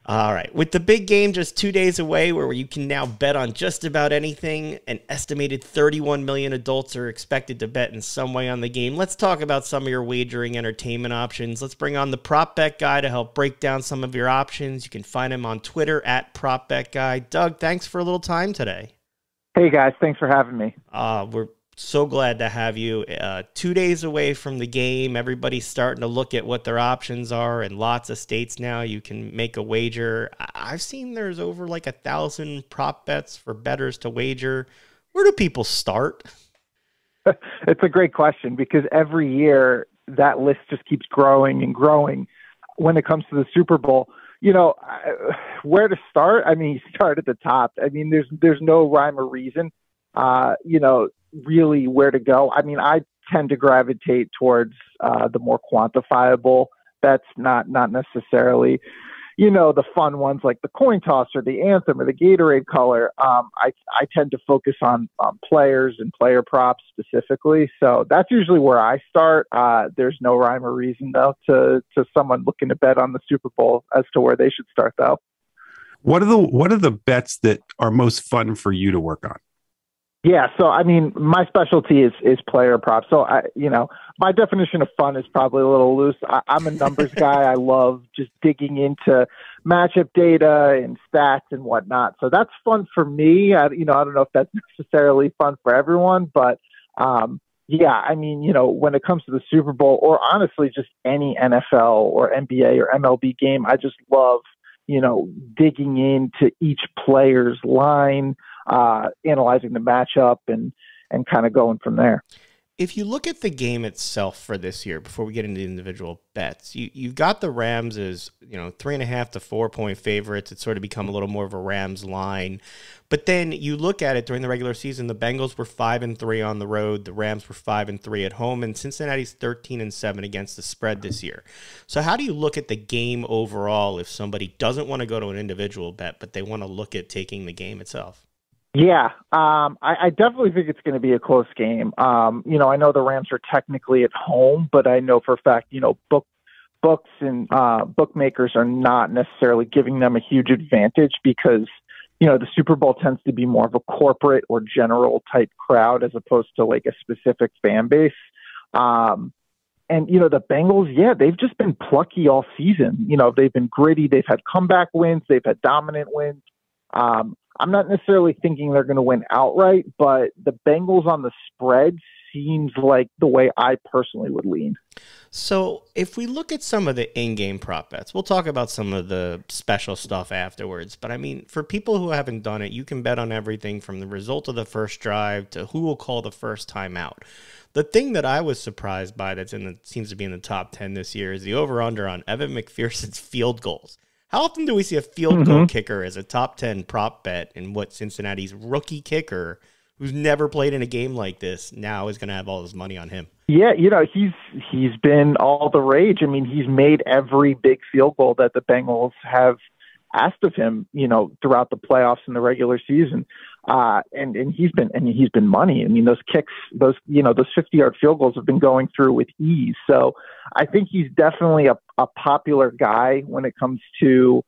All right. With the big game just 2 days away, where you can now bet on just about anything, an estimated 31 million adults are expected to bet in some way on the game. Let's talk about some of your wagering entertainment options. Let's bring on the Prop Bet Guy to help break down some of your options. You can find him on Twitter at Prop Bet Guy. Doug, thanks for a little time today. Hey guys, thanks for having me. We're so glad to have you. 2 days away from the game, everybody's starting to look at what their options are. In lots of states now, you can make a wager. I've seen there's over like 1,000 prop bets for bettors to wager. Where do people start? It's a great question because every year that list just keeps growing and growing. When it comes to the Super Bowl, where to start? I mean, you start at the top. I mean, there's no rhyme or reason. Really where to go. I mean, I tend to gravitate towards the more quantifiable bets, not necessarily, the fun ones like the coin toss or the anthem or the Gatorade color. I tend to focus on players and player props specifically. So that's usually where I start. There's no rhyme or reason though to someone looking to bet on the Super Bowl as to where they should start though. What are the bets that are most fun for you to work on? Yeah, so I mean, my specialty is player props. So my definition of fun is probably a little loose. I'm a numbers guy. I love just digging into matchup data and stats and whatnot. So that's fun for me. I don't know if that's necessarily fun for everyone, but yeah, I mean, when it comes to the Super Bowl or honestly just any NFL or NBA or MLB game, I just love digging into each player's line. Analyzing the matchup and kind of going from there. If you look at the game itself for this year, before we get into individual bets, you've got the Rams as 3.5 to 4 point favorites. It's sort of become a little more of a Rams line, but then you look at it during the regular season. The Bengals were 5-3 on the road. The Rams were 5-3 at home, and Cincinnati's 13-7 against the spread this year. So how do you look at the game overall if somebody doesn't want to go to an individual bet, but they want to look at taking the game itself? Yeah, I definitely think it's going to be a close game. I know the Rams are technically at home, but I know for a fact, books and bookmakers are not necessarily giving them a huge advantage because, the Super Bowl tends to be more of a corporate or general type crowd as opposed to like a specific fan base. And, the Bengals, yeah, they've just been plucky all season. They've been gritty. They've had comeback wins. They've had dominant wins. I'm not necessarily thinking they're going to win outright, but the Bengals on the spread seems like the way I personally would lean. So if we look at some of the in-game prop bets, we'll talk about some of the special stuff afterwards. But I mean, for people who haven't done it, you can bet on everything from the result of the first drive to who will call the first time out. The thing that I was surprised by seems to be in the top 10 this year is the over-under on Evan McPherson's field goals. How often do we see a field goal kicker as a top 10 prop bet in what Cincinnati's rookie kicker, who's never played in a game like this, now is going to have all his money on him? Yeah, he's been all the rage. I mean, he's made every big field goal that the Bengals have asked of him, throughout the playoffs and the regular season. And he's been money. I mean, those kicks, those 50-yard field goals have been going through with ease. So I think he's definitely a popular guy when it comes to,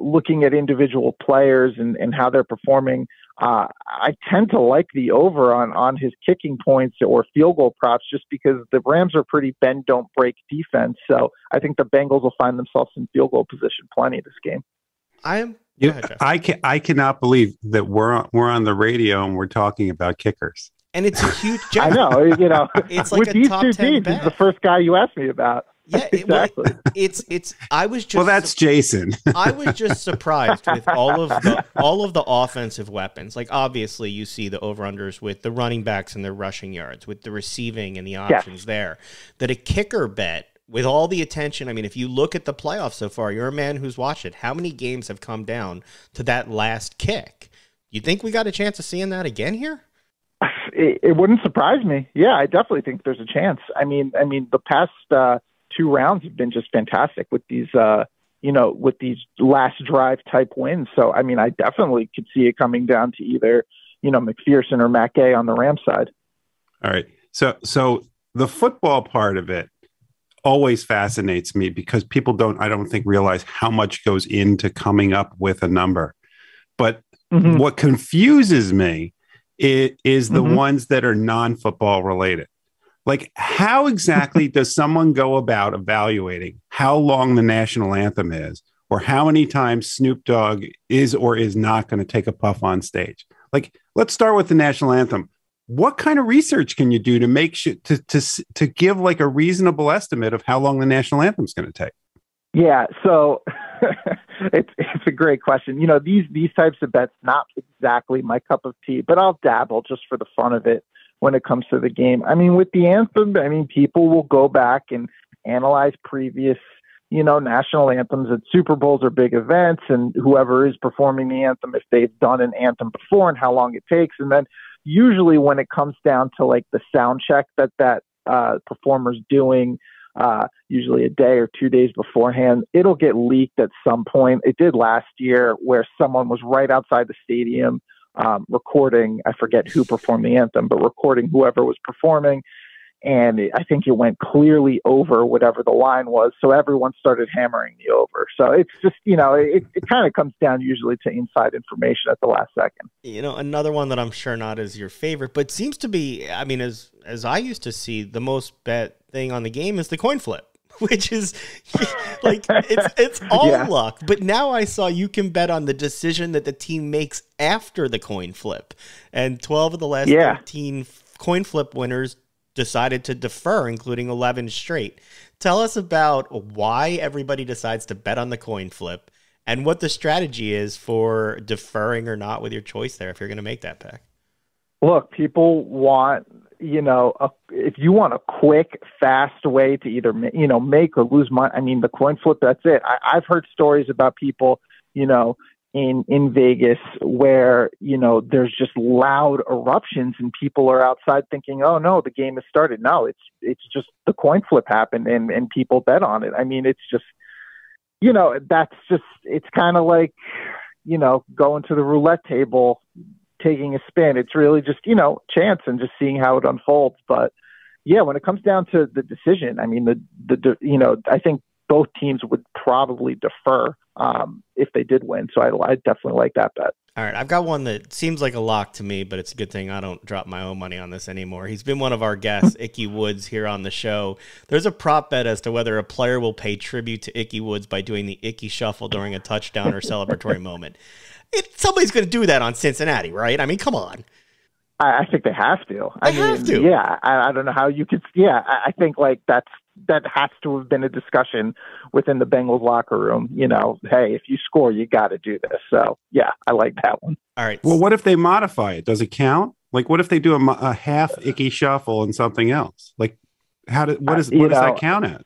looking at individual players and how they're performing. I tend to like the over on his kicking points or field goal props just because the Rams are pretty bend don't break defense. So I think the Bengals will find themselves in field goal position plenty this game. I cannot believe that we're on the radio and we're talking about kickers. And it's a huge I know, it's like with a these top two 10 teams, bet. he's the first guy you asked me about. Yeah, exactly. I was just well, that's Jason. I was just surprised with all of the offensive weapons. Like obviously, you see the over/unders with the running backs and their rushing yards, with the receiving and the options there. That a kicker bet with all the attention. I mean, if you look at the playoffs so far, you're a man who's watched it. How many games have come down to that last kick? You think we got a chance of seeing that again here? It wouldn't surprise me. Yeah, I definitely think there's a chance. I mean, the past two rounds have been just fantastic with these, with these last drive type wins. So, I mean, I definitely could see it coming down to either, McPherson or Matt Gay on the Rams side. All right. So the football part of it, always fascinates me because people I don't think realize how much goes into coming up with a number. But what confuses me is the ones that are non-football related. Like, how exactly does someone go about evaluating how long the national anthem is, or how many times Snoop Dogg is or is not going to take a puff on stage? Like, let's start with the national anthem. What kind of research can you do to make sure to give like a reasonable estimate of how long the national anthem is going to take? Yeah, so it's a great question. You know, these types of bets, not exactly my cup of tea, but I'll dabble just for the fun of it when it comes to the game. I mean, with the anthem, I mean, people will go back and analyze previous, you know, national anthems at Super Bowls or big events, and whoever is performing the anthem, if they've done an anthem before and how long it takes. And then usually when it comes down to like the sound check that performer's doing, usually a day or 2 days beforehand, it'll get leaked at some point. It did last year where someone was right outside the stadium recording, I forget who performed the anthem, but recording whoever was performing. And I think it went clearly over whatever the line was. So everyone started hammering the over. So it's just, you know, it kind of comes down usually to inside information at the last second. You know, another one that I'm sure not is your favorite, but seems to be, I mean, as I used to see, the most bet thing on the game is the coin flip, which is like, it's all luck. But now I saw you can bet on the decision that the team makes after the coin flip. And 12 of the last 13 coin flip winners decided to defer, including 11 straight. Tell us about why everybody decides to bet on the coin flip and what the strategy is for deferring or not with your choice there if you're going to make that pick. Look, people want, you know, if you want a quick, fast way to either, you know, make or lose money, I mean, the coin flip, that's it. I've heard stories about people, you know, in Vegas where, you know, there's just loud eruptions and people are outside thinking, oh no, the game has started. No, it's just the coin flip happened and people bet on it. I mean, it's just, you know, it's kind of like, you know, going to the roulette table, taking a spin. It's really just, you know, chance and just seeing how it unfolds. But yeah, when it comes down to the decision, I mean, you know, I think both teams would probably defer if they did win. So I definitely like that bet. All right, I've got one that seems like a lock to me, but it's a good thing I don't drop my own money on this anymore. He's been one of our guests, Ickey Woods, here on the show. There's a prop bet as to whether a player will pay tribute to Ickey Woods by doing the Ickey Shuffle during a touchdown or celebratory moment. Somebody's going to do that on Cincinnati, right? I mean, come on. I think they have to. I mean, have to. Yeah, I don't know how you could. Yeah, I think like that has to have been a discussion within the Bengals locker room. You know, hey, if you score, you got to do this. So yeah, I like that one. All right. Well, what if they modify it? Does it count? Like, what if they do a half Ickey Shuffle and something else? Like, what does that count as?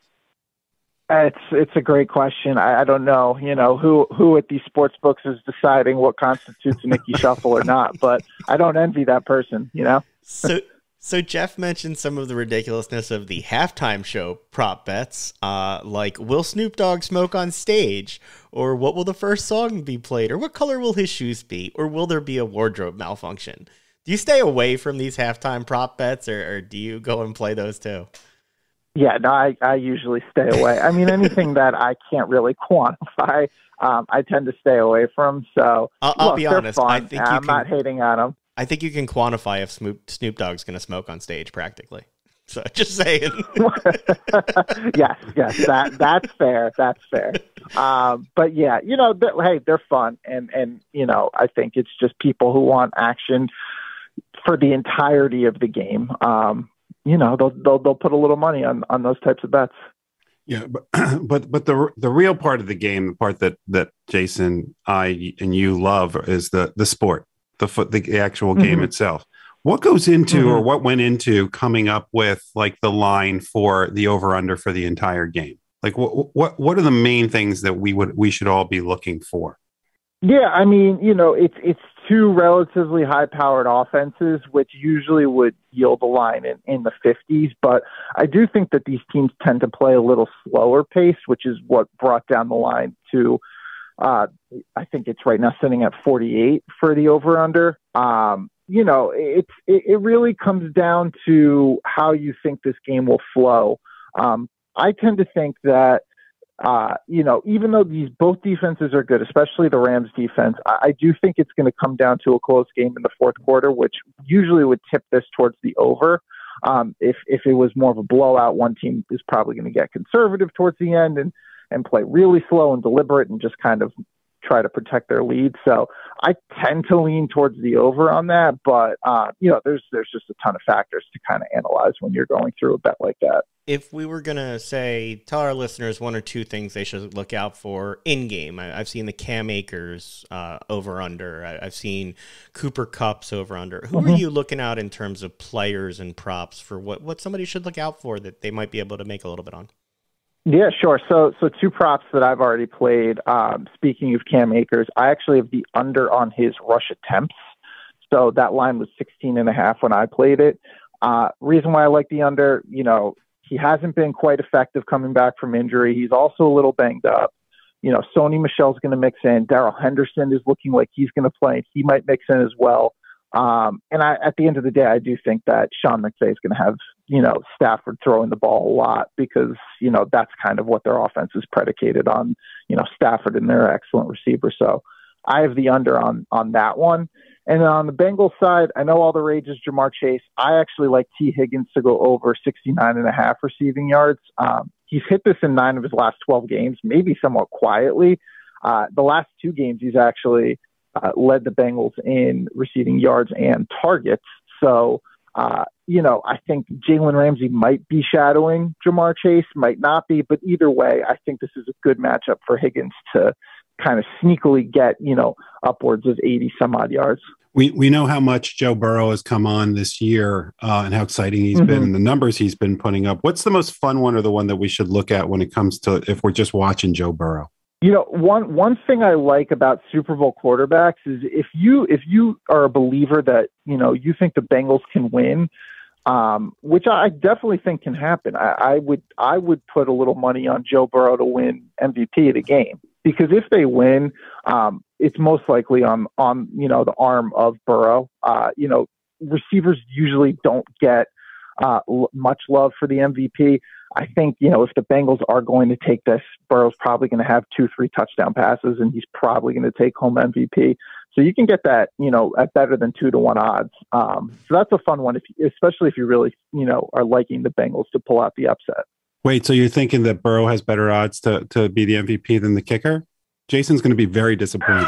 It's a great question. I don't know, you know, who at these sports books is deciding what constitutes an Ickey Shuffle or not, but I don't envy that person, you know? So Jeff mentioned some of the ridiculousness of the halftime show prop bets, like will Snoop Dogg smoke on stage, or what will the first song be played, or what color will his shoes be, or will there be a wardrobe malfunction? Do you stay away from these halftime prop bets, or do you go and play those too? Yeah, no, I usually stay away. I mean, anything that I can't really quantify, I tend to stay away from. So I'll be honest. I'm not hating on them. I think you can quantify if Snoop Dogg's going to smoke on stage, practically. So just saying. yes, that's fair. That's fair. But yeah, you know, hey, they're fun, and you know, I think it's just people who want action for the entirety of the game. You know, they'll put a little money on those types of bets. Yeah, but the real part of the game, the part that Jason, I, and you love is the sport, the actual game itself. What goes into or what went into coming up with like the line for the over under for the entire game? Like what are the main things that we should all be looking for? Yeah, I mean, you know, it's two relatively high-powered offenses, which usually would yield a line in the 50s. But I do think that these teams tend to play a little slower pace, which is what brought down the line to, I think it's right now sitting at 48 for the over-under. You know, it really comes down to how you think this game will flow. I tend to think that, even though both defenses are good, especially the Rams defense, I do think it's going to come down to a close game in the fourth quarter, which usually would tip this towards the over. If it was more of a blowout, one team is probably going to get conservative towards the end and play really slow and deliberate and just kind of try to protect their lead. So I tend to lean towards the over on that, but there's just a ton of factors to kind of analyze when you're going through a bet like that. If we were going to say, tell our listeners one or two things they should look out for in game, I've seen the Cam Akers over under. I've seen Cooper Kupp's over under. Who are you looking out in terms of players and props for what somebody should look out for that they might be able to make a little bit on? Yeah, sure. So two props that I've already played. Speaking of Cam Akers, I actually have the under on his rush attempts. So that line was 16.5 when I played it. Reason why I like the under, he hasn't been quite effective coming back from injury. He's also a little banged up. Sony Michel's going to mix in. Darrell Henderson is looking like he's going to play. He might mix in as well. At the end of the day, I do think that Sean McVay is going to have, Stafford throwing the ball a lot because, that's kind of what their offense is predicated on, Stafford and their excellent receiver. So I have the under on that one. And then on the Bengals side, I know all the rage is Jamar Chase. I actually like T. Higgins to go over 69.5 receiving yards. He's hit this in 9 of his last 12 games, maybe somewhat quietly. The last 2 games, he's actually led the Bengals in receiving yards and targets. So, I think Jalen Ramsey might be shadowing Jamar Chase, might not be. But either way, I think this is a good matchup for Higgins to kind of sneakily get, upwards of 80 some odd yards. We know how much Joe Burrow has come on this year and how exciting he's been and the numbers he's been putting up. What's the most fun one or the one that we should look at when it comes to if we're just watching Joe Burrow? One thing I like about Super Bowl quarterbacks is if you are a believer that, you think the Bengals can win, which I definitely think can happen. I would put a little money on Joe Burrow to win MVP of the game. Because if they win, it's most likely on the arm of Burrow. Receivers usually don't get much love for the MVP. I think if the Bengals are going to take this, Burrow's probably going to have 2-3 touchdown passes, and he's probably going to take home MVP. So you can get that at better than 2-1 odds. So that's a fun one, especially if you really are liking the Bengals to pull out the upset. Wait, so you're thinking that Burrow has better odds to be the MVP than the kicker? Jason's going to be very disappointed.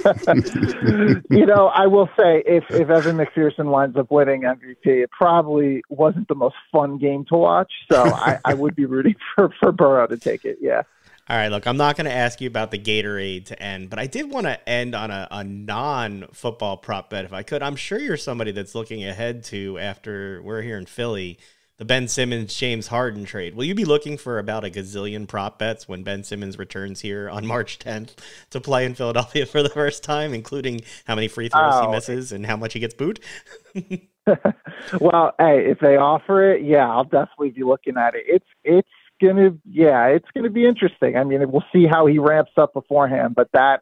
I will say if Evan McPherson winds up winning MVP, it probably wasn't the most fun game to watch. So I would be rooting for Burrow to take it. Yeah. All right, look, I'm not going to ask you about the Gatorade to end, but I did want to end on a non-football prop bet if I could. I'm sure you're somebody that's looking ahead to, after we're here in Philly, the Ben Simmons, James Harden trade. Will you be looking for about a gazillion prop bets when Ben Simmons returns here on March 10th to play in Philadelphia for the first time, including how many free throws he misses and how much he gets booed? Well, hey, if they offer it, yeah, I'll definitely be looking at it. It's gonna be interesting. I mean, we'll see how he ramps up beforehand, but I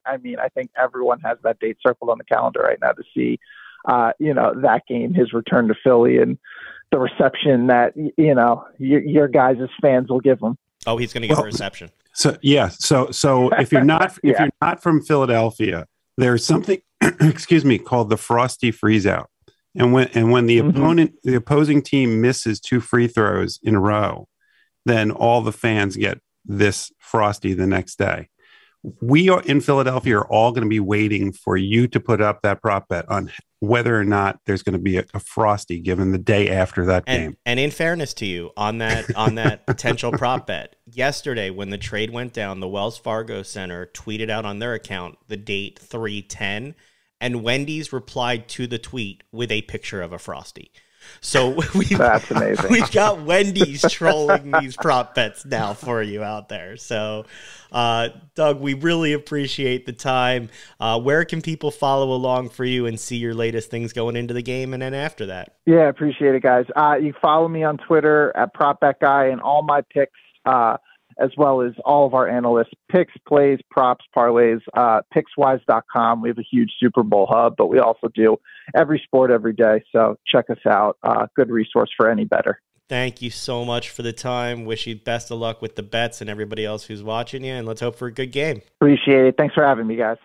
think everyone has that date circled on the calendar right now to see, that game, his return to Philly, and the reception that your guys' fans will give him. Oh, he's going to get a reception. So yeah, so if you're not if you're not from Philadelphia, there's something called the Frosty Freeze Out, and when the opposing team misses 2 free throws in a row, then all the fans get this Frosty the next day. We are in Philadelphia are all going to be waiting for you to put up that prop bet on whether or not there's going to be a Frosty given the day after that game. And in fairness to you, on that potential prop bet, yesterday when the trade went down, the Wells Fargo Center tweeted out on their account the date 3/10, and Wendy's replied to the tweet with a picture of a Frosty. So that's amazing. We've got Wendy's trolling these prop bets now for you out there. So, Doug, we really appreciate the time. Where can people follow along for you and see your latest things going into the game and then after that? Yeah, appreciate it, guys. You follow me on Twitter at PropBetGuy, and all my picks, as well as all of our analysts' picks, plays, props, parlays, pickswise.com. We have a huge Super Bowl hub, but we also do every sport every day. So check us out. Good resource for any bettor. Thank you so much for the time. Wish you best of luck with the bets and everybody else who's watching you, and let's hope for a good game. Appreciate it. Thanks for having me, guys.